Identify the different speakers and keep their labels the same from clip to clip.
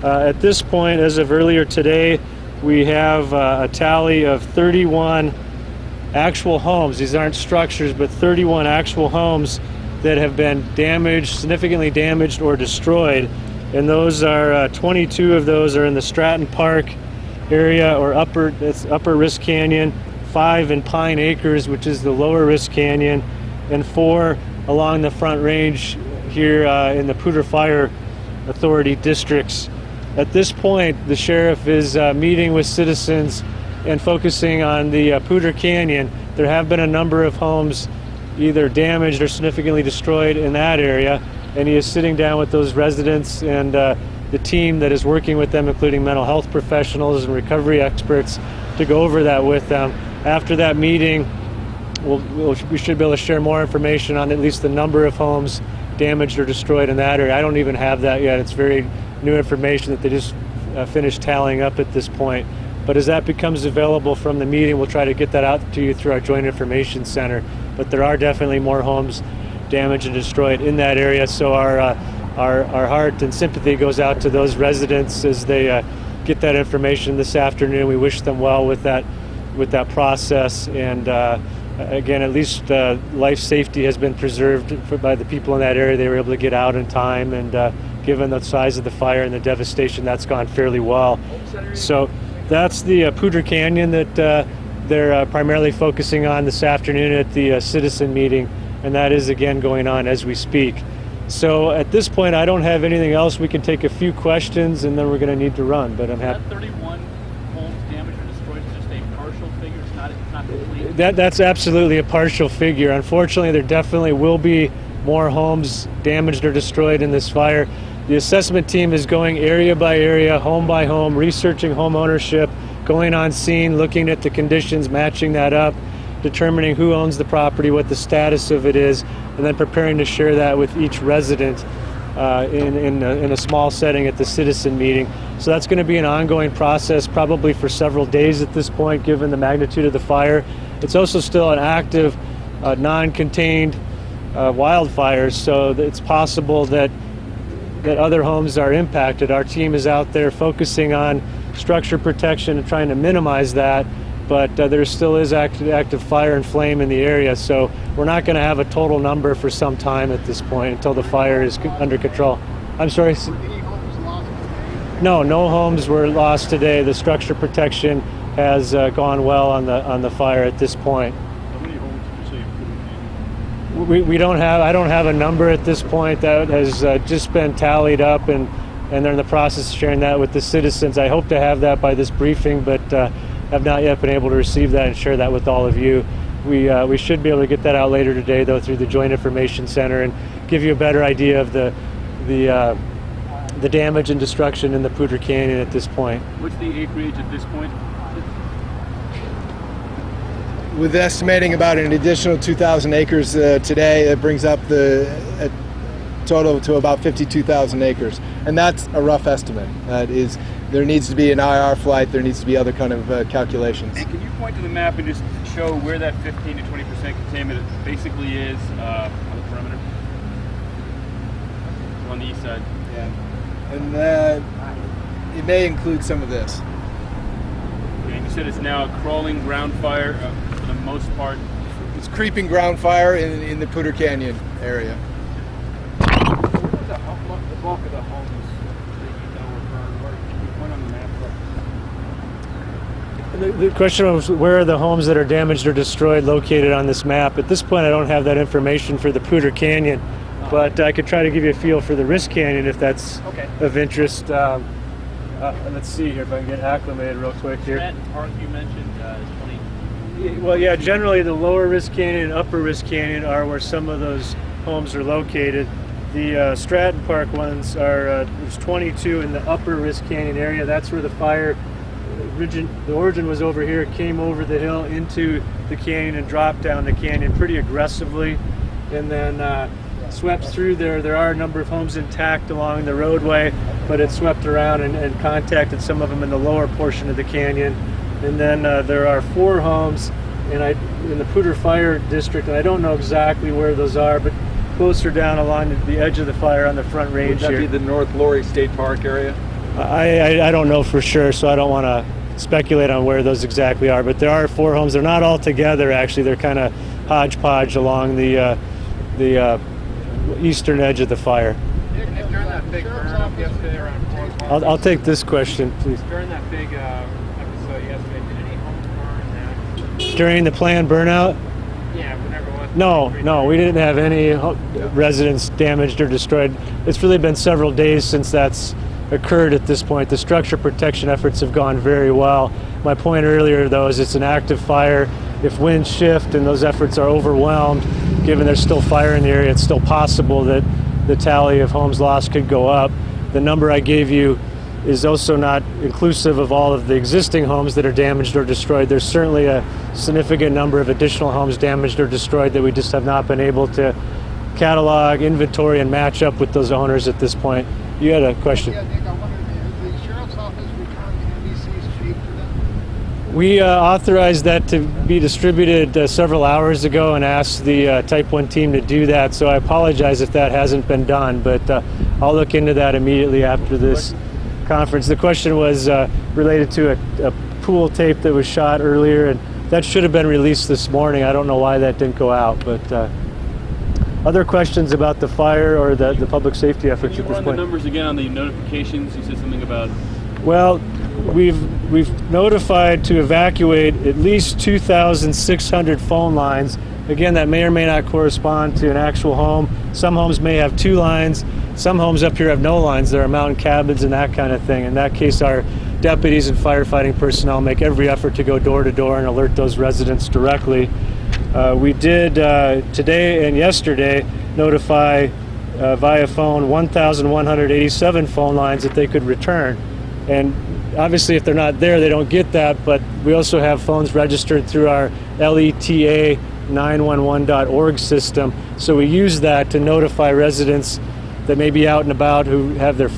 Speaker 1: At this point, as of earlier today, we have a tally of 31 actual homes. These aren't structures, but 31 actual homes that have been damaged, significantly damaged or destroyed. And those are 22 of those are in the Stratton Park area, or upper Risk Canyon, 5 in Pine Acres, which is the lower Risk Canyon, and 4 along the Front Range here in the Poudre Fire Authority districts. At this point, the sheriff is meeting with citizens and focusing on the Poudre Canyon. There have been a number of homes either damaged or significantly destroyed in that area, and he is sitting down with those residents and the team that is working with them, including mental health professionals and recovery experts, to go over that with them. After that meeting, we should be able to share more information on at least the number of homes damaged or destroyed in that area. I don't even have that yet. It's very new information that they just finished tallying up at this point. But as that becomes available from the meeting, we'll try to get that out to you through our Joint Information Center. But there are definitely more homes damaged and destroyed in that area, so our heart and sympathy goes out to those residents as they get that information this afternoon. We wish them well with that process, and again, at least life safety has been preserved by the people in that area. They were able to get out in time, and given the size of the fire and the devastation, that's gone fairly well. So that's the Poudre Canyon that they're primarily focusing on this afternoon at the citizen meeting, and that is again going on as we speak. So at this point, I don't have anything else. We can take a few questions and then we're going to need to run, but I'm happy.
Speaker 2: That 31 homes damaged or destroyed is just a partial figure, it's not complete?
Speaker 1: That's absolutely a partial figure. Unfortunately, there definitely will be more homes damaged or destroyed in this fire. The assessment team is going area by area, home by home, researching home ownership, going on scene, looking at the conditions, matching that up, determining who owns the property, what the status of it is, and then preparing to share that with each resident in a small setting at the citizen meeting. So that's going to be an ongoing process, probably for several days at this point, given the magnitude of the fire. It's also still an active, non-contained wildfire, so it's possible that other homes are impacted. Our team is out there focusing on structure protection and trying to minimize that, but there still is active fire and flame in the area, so we're not going to have a total number for some time at this point until the fire is under control. I'm sorry?
Speaker 3: Were any homes lost today?
Speaker 1: No homes were lost today. The structure protection has gone well on the fire at this point.
Speaker 3: How many homes did you say you put in?
Speaker 1: We don't have, I don't have a number at this point. That has just been tallied up, and they're in the process of sharing that with the citizens. I hope to have that by this briefing, but have not yet been able to receive that and share that with all of you. We should be able to get that out later today, though, through the Joint Information Center, and give you a better idea of the damage and destruction in the Poudre Canyon at this point.
Speaker 2: What's the acreage at this point?
Speaker 4: With estimating about an additional 2,000 acres today, it brings up the total to about 52,000 acres. And that's a rough estimate. That is, there needs to be an IR flight, there needs to be other kind of calculations.
Speaker 2: And can you point to the map and just show where that 15 to 20% contaminant basically is on the perimeter? On the east side.
Speaker 4: Yeah. And it may include some of this.
Speaker 2: Okay, and you said it's now a crawling ground fire for the most part.
Speaker 4: It's creeping ground fire in the Poudre Canyon area.
Speaker 3: Where was the bulk of the homes that were burned? Can you point on the map?
Speaker 1: The question was, where are the homes that are damaged or destroyed located on this map? At this point, I don't have that information for the Poudre Canyon, but I could try to give you a feel for the Risk Canyon if that's of interest. Let's see here if I can get acclimated real quick here.
Speaker 2: Stratton Park you mentioned is 20.
Speaker 1: Well, yeah, generally the lower Risk Canyon and upper Risk Canyon are where some of those homes are located. The Stratton Park ones are, there's 22 in the upper Risk Canyon area. That's where the fire, the origin was over here, came over the hill into the canyon and dropped down the canyon pretty aggressively, and then swept through there. There are a number of homes intact along the roadway, but it swept around and contacted some of them in the lower portion of the canyon. And then there are 4 homes in the Poudre Fire District, and I don't know exactly where those are, but closer down along the edge of the fire on the Front Range here.
Speaker 5: Would that be the North Laurie State Park area?
Speaker 1: I don't know for sure, so I don't want to speculate on where those exactly are. But there are 4 homes. They're not all together, actually. They're kind of hodgepodge along the eastern edge of the fire.
Speaker 3: During that big burn up yesterday around 4 o'clock.
Speaker 1: I'll take this question, please.
Speaker 3: During that big episode yesterday, did any homes burn?
Speaker 1: During the planned burnout?
Speaker 3: Yeah, whenever it was.
Speaker 1: No, we didn't have any residents damaged or destroyed. It's really been several days since that's occurred at this point. The structure protection efforts have gone very well. My point earlier, though, is it's an active fire. If winds shift and those efforts are overwhelmed, given there's still fire in the area, it's still possible that the tally of homes lost could go up. The number I gave you is also not inclusive of all of the existing homes that are damaged or destroyed. There's certainly a significant number of additional homes damaged or destroyed that we just have not been able to catalog, inventory, and match up with those owners at this point. You had a question.
Speaker 5: Yeah, Nick, I wondered, has the Sheriff's Office returned NBC's chief to them?
Speaker 1: We authorized that to be distributed several hours ago and asked the Type 1 team to do that, so I apologize if that hasn't been done, but I'll look into that immediately after this conference. The question was related to a pool tape that was shot earlier, and that should have been released this morning. I don't know why that didn't go out, but other questions about the fire or the public safety efforts
Speaker 2: Can you
Speaker 1: at this
Speaker 2: run
Speaker 1: point?
Speaker 2: the numbers again on the notifications? You said something about.
Speaker 1: Well, we've notified to evacuate at least 2,600 phone lines. Again, that may or may not correspond to an actual home. Some homes may have 2 lines. Some homes up here have no lines. There are mountain cabins and that kind of thing. In that case, our deputies and firefighting personnel make every effort to go door to door and alert those residents directly. We did today and yesterday notify via phone 1,187 phone lines that they could return. And obviously if they're not there, they don't get that, but we also have phones registered through our LETA 911.org system. So we use that to notify residents that may be out and about who have their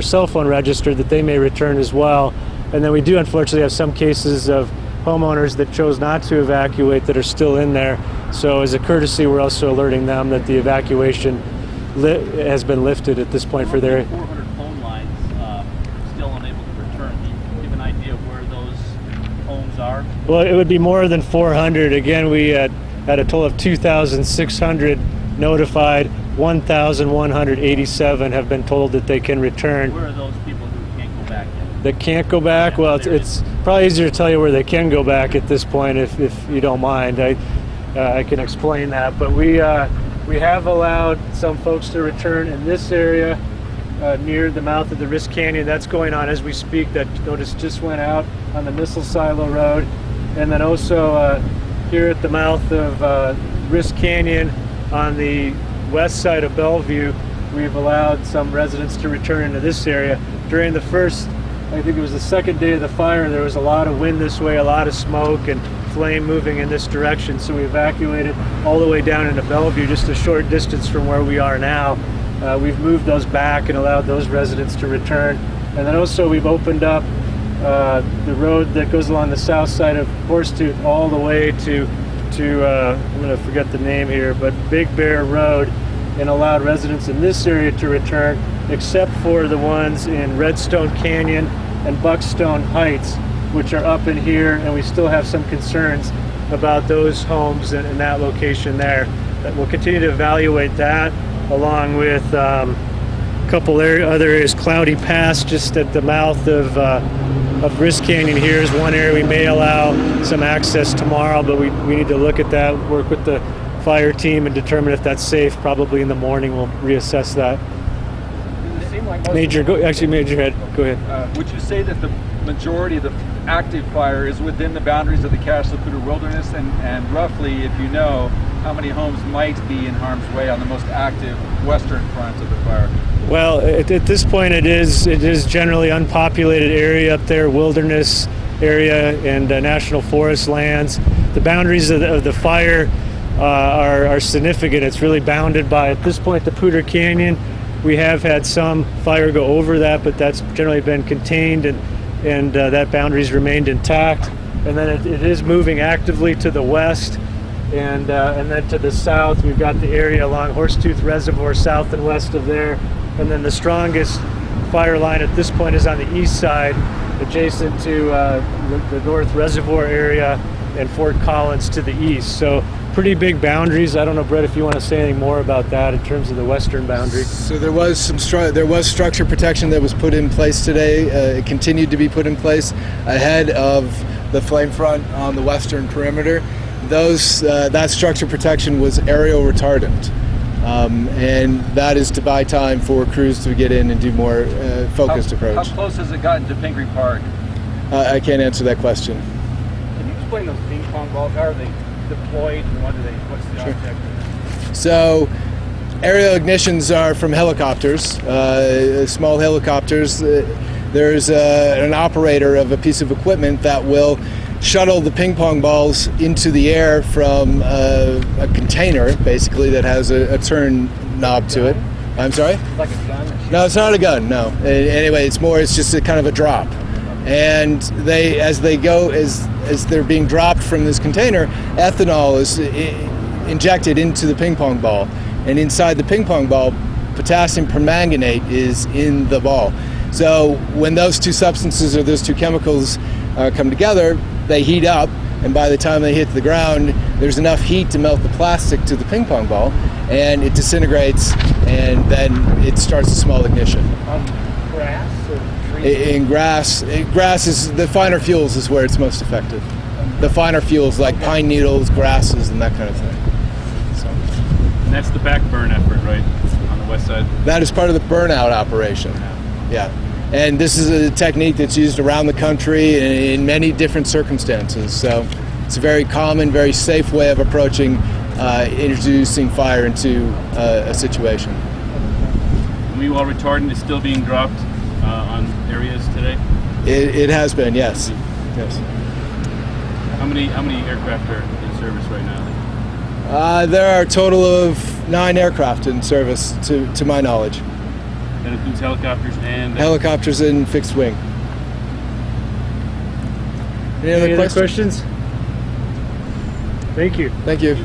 Speaker 1: cell phone registered that they may return as well. And then we do unfortunately have some cases of homeowners that chose not to evacuate that are still in there. So as a courtesy, we're also alerting them that the evacuation has been lifted at this point for their.
Speaker 6: 400 phone lines still unable to return. Do you give an idea of where those homes are?
Speaker 1: Well, it would be more than 400. Again, we had a total of 2,600 notified. 1,187 have been told that they can return.
Speaker 6: Where are those people who can't go back yet?
Speaker 1: That can't go back? Well, it's probably easier to tell you where they can go back at this point, if you don't mind. I can explain that, but we have allowed some folks to return in this area near the mouth of the Risk Canyon. That's going on as we speak. That notice just went out on the Missile Silo Road, and then also here at the mouth of Risk Canyon on the west side of Bellevue, we've allowed some residents to return into this area. During the first, I think it was the second day of the fire, there was a lot of wind this way, a lot of smoke and flame moving in this direction, so we evacuated all the way down into Bellevue, just a short distance from where we are now. We've moved those back and allowed those residents to return. And then also we've opened up the road that goes along the south side of Horsetooth all the way to I'm going to forget the name here, but Big Bear Road, and allowed residents in this area to return, except for the ones in Redstone Canyon and Buckstone Heights, which are up in here, and we still have some concerns about those homes in that location there. But we'll continue to evaluate that, along with a couple other areas. Cloudy Pass, just at the mouth of Risk Canyon here, is one area we may allow some access tomorrow, but we need to look at that, work with the fire team and determine if that's safe. Probably in the morning we'll reassess that.
Speaker 3: It seemed like most
Speaker 1: Major,
Speaker 3: of the-
Speaker 1: Major Head, go ahead.
Speaker 7: Would you say that the majority of the active fire is within the boundaries of the Cache La Poudre Wilderness, and roughly, if you know, how many homes might be in harm's way on the most active western front of the fire?
Speaker 1: Well, at this point, it is generally unpopulated area up there, wilderness area and national forest lands. The boundaries of the fire are significant. It's really bounded by, at this point, the Poudre Canyon. We have had some fire go over that, but that's generally been contained, and that boundary's remained intact. And then it is moving actively to the west, and then to the south. We've got the area along Horsetooth Reservoir, south and west of there. And then the strongest fire line at this point is on the east side, adjacent to the North Reservoir area and Fort Collins to the east. So pretty big boundaries. I don't know, Brett, if you want to say anything more about that in terms of the western boundary.
Speaker 4: So there was structure protection that was put in place today. It continued to be put in place ahead of the flame front on the western perimeter. That structure protection was aerial retardant, and that is to buy time for crews to get in and do more focused approach.
Speaker 7: How close has it gotten to Pingree Park?
Speaker 4: I can't answer that question.
Speaker 3: Can you explain those ping pong balls? How are they deployed and what's the object?
Speaker 4: So aerial ignitions are from helicopters, small helicopters. There's an operator of a piece of equipment that will shuttle the ping pong balls into the air from a container, basically, that has a turn knob to it. I'm sorry?
Speaker 3: Like a gun?
Speaker 4: No, it's not a gun, no. Anyway, it's just a kind of a drop. And as they're being dropped from this container, ethanol is injected into the ping pong ball. And inside the ping pong ball, potassium permanganate is in the ball. So when those two substances or those two chemicals come together, they heat up, and by the time they hit the ground, there's enough heat to melt the plastic to the ping pong ball, and it disintegrates, and then it starts a small ignition.
Speaker 3: On grass or trees?
Speaker 4: In grass is the finer fuels is where it's most effective. The finer fuels like pine needles, grasses, and that kind of thing. So
Speaker 2: And that's the back burn effort, right, on the west side?
Speaker 4: that is part of the burnout operation. Yeah. And this is a technique that's used around the country in many different circumstances. So it's a very common, very safe way of approaching introducing fire into a situation.
Speaker 2: Weed-wall retardant is still being dropped on areas today?
Speaker 4: It has been, yes. Yes.
Speaker 2: How many aircraft are in service right now?
Speaker 4: There are a total of 9 aircraft in service, to my knowledge.
Speaker 2: That includes helicopters and...
Speaker 4: Helicopters and fixed wing. Any other questions?
Speaker 1: Thank you.
Speaker 4: Thank you.